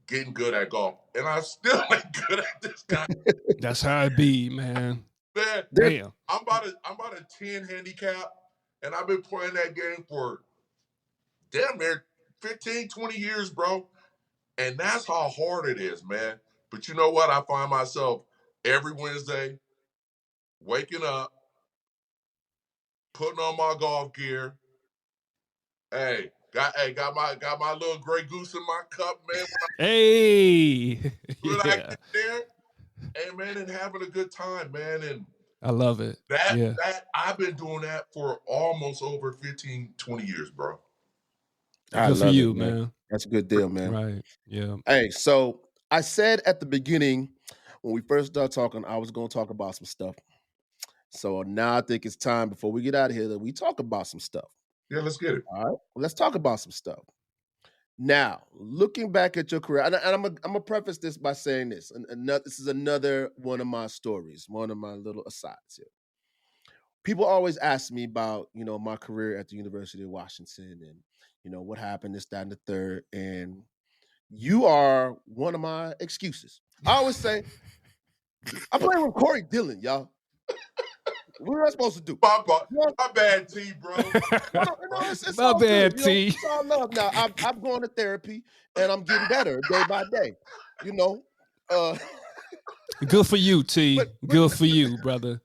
getting good at golf. And I still ain't good at this guy. That's how it be, man. Man, damn. I'm about a 10 handicap, and I've been playing that game for damn near 15, 20 years, bro. And that's how hard it is, man. But you know what? I find myself every Wednesday waking up, putting on my golf gear. Hey, got my little Grey Goose in my cup, man. When I get there, hey, man, and having a good time, man. And I love it. That I've been doing that for almost over 15, 20 years, bro. Good for you, man. That's a good deal, man. Right. Yeah. Hey, so I said at the beginning when we first started talking, I was going to talk about some stuff. So now I think it's time before we get out of here that we talk about some stuff. Yeah, let's get it. All right, well, let's talk about some stuff. Now, looking back at your career, and I'm gonna preface this by saying this, and this is another one of my stories, one of my little asides here. people always ask me about, my career at the University of Washington and, what happened, this, that, and the third. And you are one of my excuses. I always say, I'm playing with Corey Dillon, y'all. What am I supposed to do? My bad, T, bro. No, it's My all bad, good. T. It's all love. Now, I'm going to therapy, and I'm getting better day by day. Good for you, T. But- Good for you, brother.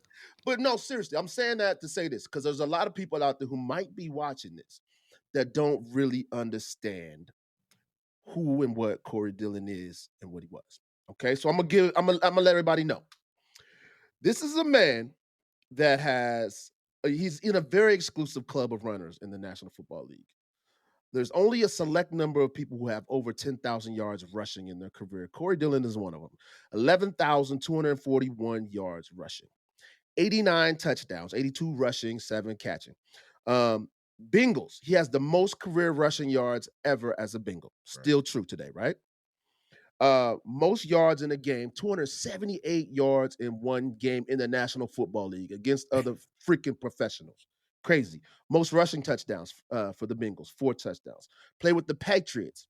But no, seriously, I'm saying that to say this because there's a lot of people out there who might be watching this that don't really understand who and what Corey Dillon is and what he was. Okay, so I'm gonna let everybody know. This is a man that he's in a very exclusive club of runners in the National Football League. There's only a select number of people who have over 10,000 yards of rushing in their career. Corey Dillon is one of them. 11,241 yards rushing. 89 touchdowns, 82 rushing, 7 catching. Bengals, he has the most career rushing yards ever as a Bengal. Still true today, right? Most yards in a game, 278 yards in one game in the National Football League against other freaking professionals. Crazy. Most rushing touchdowns for the Bengals, 4 touchdowns. Play with the Patriots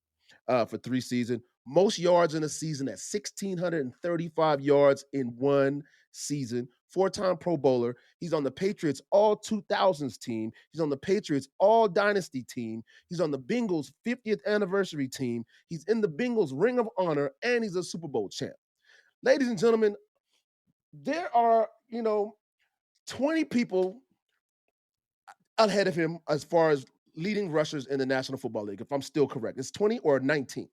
for 3 seasons. Most yards in a season at 1,635 yards in one season. 4-time Pro Bowler. He's on the Patriots All 2000s team. He's on the Patriots All Dynasty team. He's on the Bengals 50th anniversary team. He's in the Bengals Ring of Honor, and he's a Super Bowl champ. Ladies and gentlemen, there are, 20 people ahead of him as far as leading rushers in the National Football League, if I'm still correct. It's 20 or 19?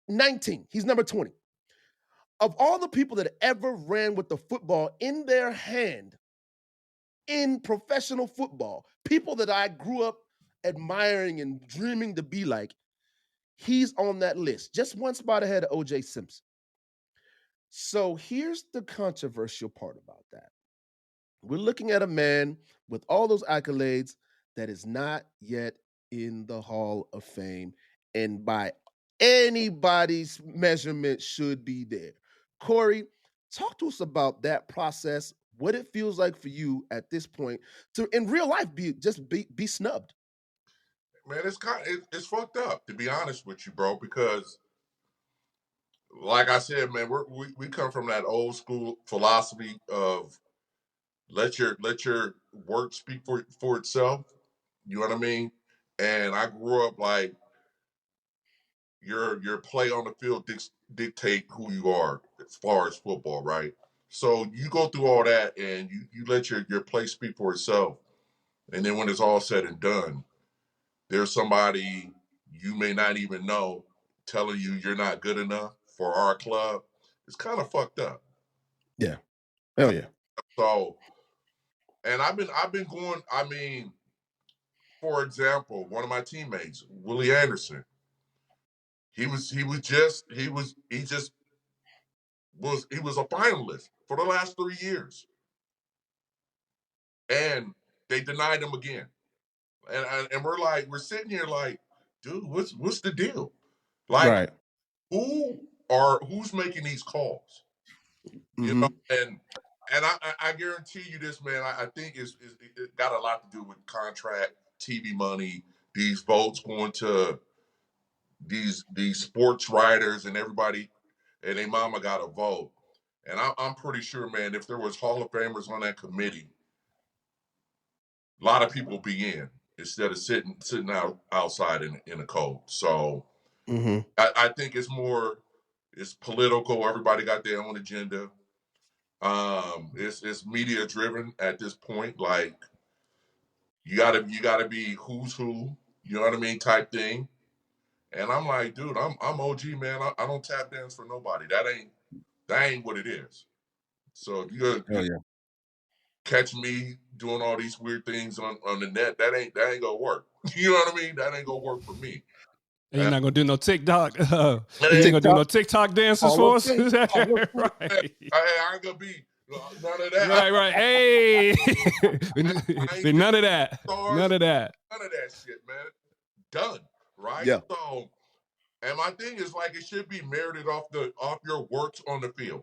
19. He's number 20. Of all the people that ever ran with the football in their hand in professional football, people that I grew up admiring and dreaming to be like, he's on that list, just one spot ahead of O.J. Simpson. So here's the controversial part about that. We're looking at a man with all those accolades that is not yet in the Hall of Fame, and by anybody's measurement should be there. Corey, talk to us about that process, what it feels like for you at this point to, in real life, be snubbed. Man, it's fucked up, to be honest with you, bro, because like I said, man, we come from that old school philosophy of let your work speak for itself. You know what I mean? And I grew up like your play on the field dictate who you are as far as football, right? So you go through all that and you let your play speak for itself. And then when it's all said and done, there's somebody you may not even know telling you you're not good enough for our club. It's kind of fucked up. Yeah. Hell yeah. So, and I've been going, I mean, for example, one of my teammates, Willie Anderson, he was a finalist for the last 3 years. And they denied him again. And we're sitting here like, dude, what's the deal? Like, right. Who's making these calls? You Mm-hmm. know, and I guarantee you this, man. I think it got a lot to do with contract, TV money, these votes going to these sports writers and everybody, and their mama got a vote. And I'm pretty sure, man, if there was Hall of Famers on that committee, a lot of people be in instead of sitting outside in the cold. So mm-hmm. I think it's political. Everybody got their own agenda. It's media driven at this point. Like you gotta be who's who, you know what I mean, type thing. And I'm like, dude, I'm OG, man. I don't tap dance for nobody. That ain't what it is. So if you catch me doing all these weird things on the net, that ain't gonna work. You know what I mean? That ain't gonna work for me. And you're not gonna do no TikTok. You ain't ain't gonna do no TikTok dances for us, right? I ain't gonna be none of that. Right. Hey, none of that. Stars, None of that. None of that shit, man. Done. Right? Yeah. So, and my thing is like it should be merited off your works on the field.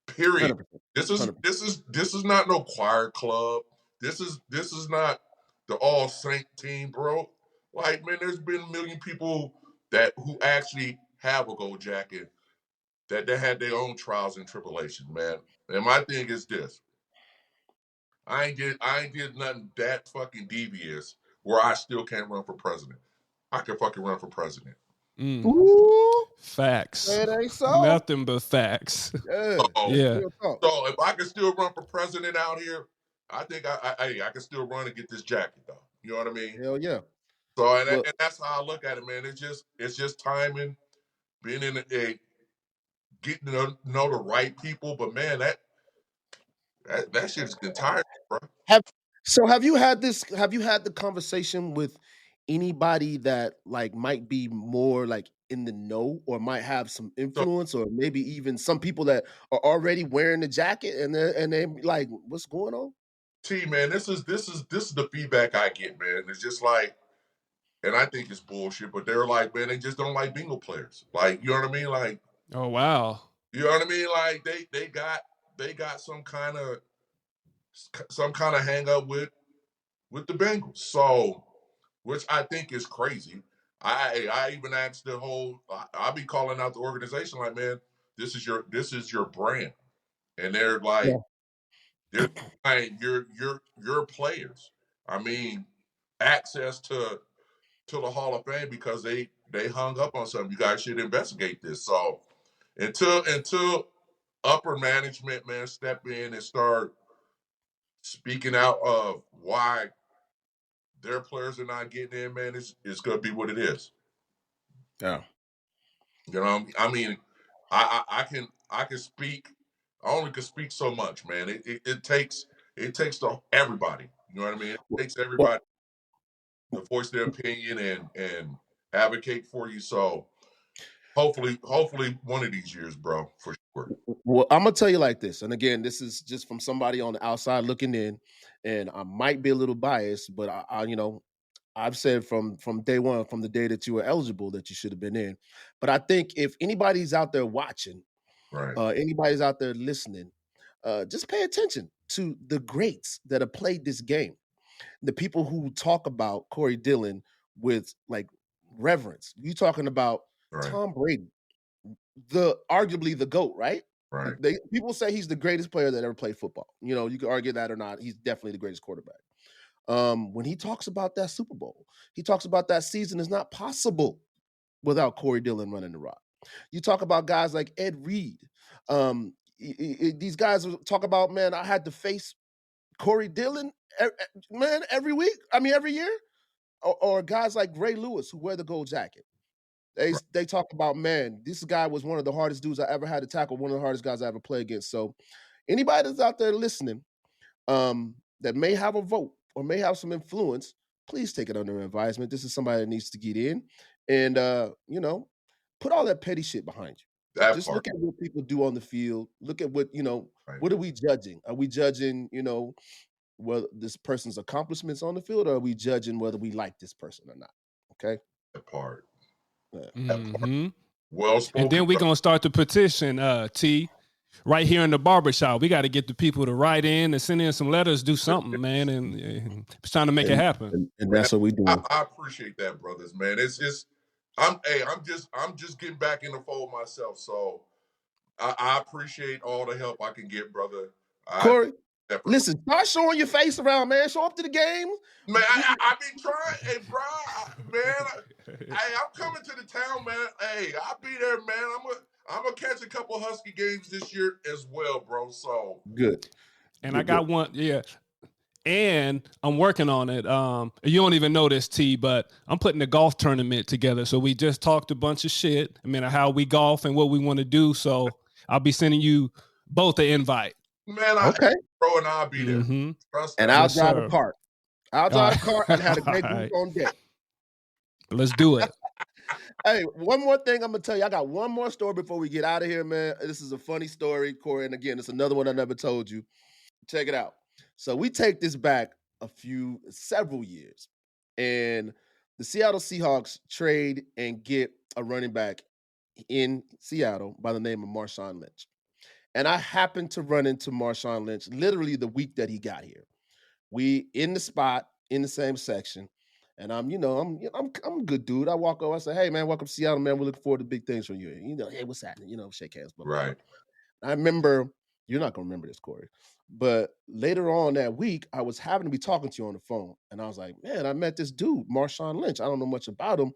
Period. 100%. This is not no choir club. This is not the all saint team, bro. Like, man, there's been a million people who actually have a gold jacket that they had their own trials and tribulations, man. And my thing is this: I ain't did nothing that fucking devious where I still can't run for president. I can fucking run for president. Ooh, Facts. it ain't so. Nothing but facts. Yeah. Yeah. So if I can still run for president out here, I think I can still run and get this jacket though. You know what I mean? Hell yeah. So and that's how I look at it, man. It's just timing, being in getting to know the right people. But man, that shit's getting tired, bro. Have you had the conversation with anybody that like might be more like in the know or might have some influence, or maybe even some people that are already wearing the jacket and they like, what's going on? T, man, this is the feedback I get, man. It's just like, and I think it's bullshit, but they're like, man, they just don't like bingo players. Like, you know what I mean? Like, oh wow. You know what I mean? Like they got some kind of hang up with the Bengals. So, which I think is crazy. I even asked the whole. I'll be calling out the organization like, man, this is your brand, and they're like, they're like your players. I mean, access to the Hall of Fame because they hung up on something. You guys should investigate this. So until upper management, man, step in and start speaking out of why their players are not getting in, man, it's going to be what it is. Yeah. You know, I mean, I can speak. I only can speak so much, man. It takes everybody. You know what I mean? It takes everybody to voice their opinion and advocate for you. So hopefully one of these years, bro, for sure. Well, I'm gonna tell you like this, and again, this is just from somebody on the outside looking in, and I might be a little biased, but I've said from day one, from the day that you were eligible, that you should have been in. But I think if anybody's out there watching, right, anybody's out there listening, just pay attention to the greats that have played this game, the people who talk about Corey Dillon with like reverence. You talking about Tom Brady, arguably the GOAT, right? Right. People say he's the greatest player that ever played football. You know, you can argue that or not. He's definitely the greatest quarterback. When he talks about that Super Bowl, he talks about that season is not possible without Corey Dillon running the rock. You talk about guys like Ed Reed. These guys talk about, man, I had to face Corey Dillon, man, every week. I mean, every year. Or guys like Ray Lewis who wear the gold jacket. They talk about, man, this guy was one of the hardest dudes I ever had to tackle, one of the hardest guys I ever played against. So anybody that's out there listening, that may have a vote or may have some influence, please take it under advisement. This is somebody that needs to get in and put all that petty shit behind you. Just look at what people do on the field. Look at what, what are we judging? Are we judging, whether this person's accomplishments on the field, or are we judging whether we like this person or not? Okay. That part. Mm-hmm. Well spoken. And then we're gonna start the petition, T, right here in the barbershop. We got to get the people to write in and send in some letters, do something, man, and it's trying to make it happen. And that's what we do. I appreciate that, brothers, man. I'm just getting back in the fold myself, so I appreciate all the help I can get, brother. Corey, listen, start showing your face around, man. Show up to the game. Man, I been trying. Hey, bro, man. I'm coming to the town, man. Hey, I'll be there, man. I'm gonna catch a couple Husky games this year as well, bro. So good. And I got one, yeah. And I'm working on it. You don't even know this, T, but I'm putting a golf tournament together. So we just talked a bunch of shit. I mean, how we golf and what we want to do. So I'll be sending you both an invite. Man, okay, bro, and I'll be there. Mm-hmm. And I'll drive a cart. I'll drive a cart and have a great group on deck. Let's do it. Hey, one more thing I'm gonna tell you. I got one more story before we get out of here, man. This is a funny story, Corey. And again, it's another one I never told you. Check it out. So we take this back several years, and the Seattle Seahawks trade and get a running back in Seattle by the name of Marshawn Lynch. And I happened to run into Marshawn Lynch literally the week that he got here. We in the spot in the same section, and I'm a good dude. I walk over, I say, "Hey man, welcome to Seattle, man. We're looking forward to big things from you." Hey, what's happening? Shake hands, blah blah blah. Right. I remember, you're not gonna remember this, Corey, but later on that week, I was having to be talking to you on the phone, and I was like, "Man, I met this dude, Marshawn Lynch. I don't know much about him,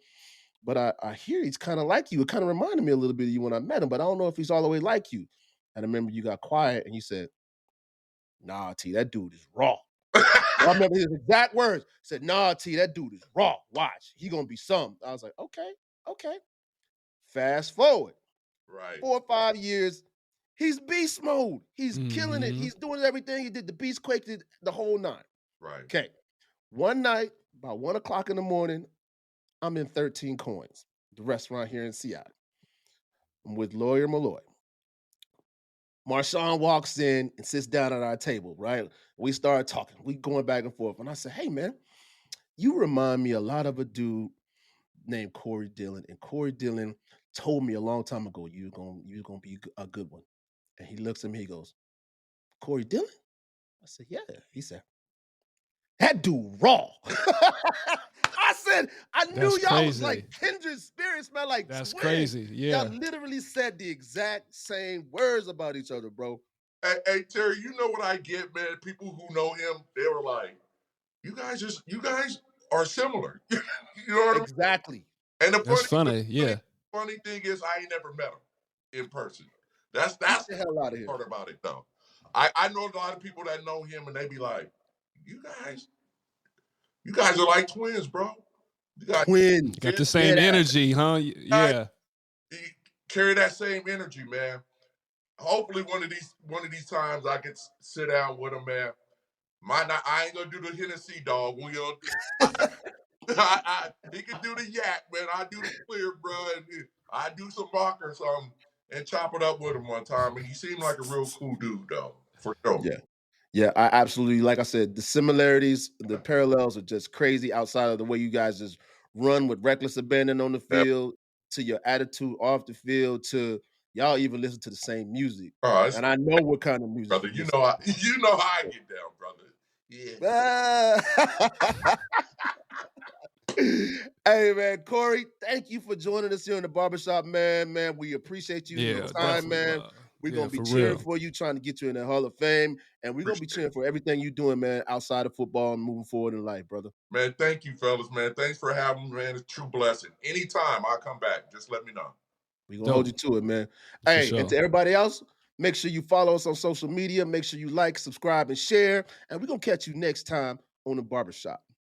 but I hear he's kind of like you. It kind of reminded me a little bit of you when I met him, but I don't know if he's all the way like you." And I remember you got quiet and you said, "Nah, T, that dude is raw." I remember his exact words. Said, "Nah, T, that dude is raw. Watch, he gonna be something." I was like, okay. Fast forward Right. 4 or 5 years, he's beast mode. He's killing it. He's doing everything. He did the beast quake, did the whole 9. Right. Okay. One night, about 1 o'clock in the morning, I'm in 13 Coins, the restaurant here in Seattle. I'm with Lawyer Malloy. Marshawn walks in and sits down at our table, right? We start talking. We going back and forth. And I said, "Hey, man, you remind me a lot of a dude named Corey Dillon." And Corey Dillon told me a long time ago, you're gonna be a good one. And he looks at me, he goes, "Corey Dillon?" I said, "Yeah." He said, "That dude raw." I said, I knew That's y'all was crazy. like kindred spirits, man. Like That's twins. crazy. Yeah. Y'all literally said the exact same words about each other, bro. Hey, Terry, you know what I get, man? People who know him, they were like, you guys are similar. You know what I mean? Exactly. And the That's funny. Yeah. funny thing is I ain't never met him in person. That's Get the hell out of the here. part about it though. I know a lot of people that know him and they be like, you guys are like twins, bro. You got Twins. Got the same energy, huh? Yeah. you carry that same energy, man. Hopefully one of these times I can sit down with him, man. I ain't gonna do the Hennessy dog. He can do the yak, man. I do the clear, bro, and I do some rock or something and chop it up with him one time. And he seemed like a real cool dude, though, for sure. Yeah. Yeah, I absolutely, like I said, the similarities, the parallels are just crazy outside of the way you guys just run with reckless abandon on the field, to your attitude off the field, to y'all even listen to the same music. And I know what kind of music brother. you How I get down, brother. Yeah. Hey man, Corey, thank you for joining us here in the barbershop, man. Man, we appreciate you your time, man. We're gonna be cheering for you, trying to get you in the Hall of Fame, and we're gonna be cheering for everything you're doing, man, outside of football and moving forward in life, brother. Man, thank you, fellas, man. Thanks for having me, man. It's a true blessing. Anytime I'll come back, just let me know. We're gonna hold you to it, man. Hey, and to everybody else, make sure you follow us on social media. Make sure you like, subscribe, and share. And we're gonna catch you next time on the Barbershop.